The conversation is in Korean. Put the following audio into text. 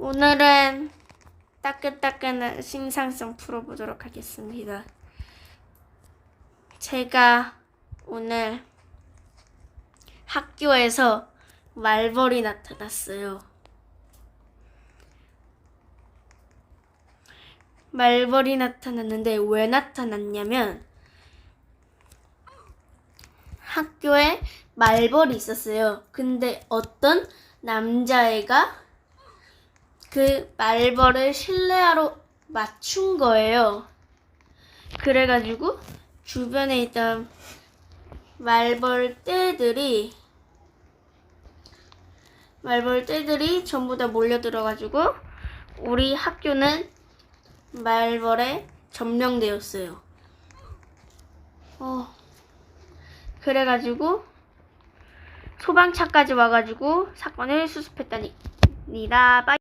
오늘은 따끈따끈한 신상성 풀어보도록 하겠습니다. 제가 오늘 학교에서 말벌이 나타났어요. 말벌이 나타났는데 왜 나타났냐면 학교에 말벌이 있었어요. 근데 어떤 남자애가 그 말벌을 실내화로 맞춘 거예요. 그래가지고 주변에 있던 말벌 떼들이 전부 다 몰려들어가지고 우리 학교는 말벌에 점령되었어요. 그래가지고 소방차까지 와가지고 사건을 수습했답니다.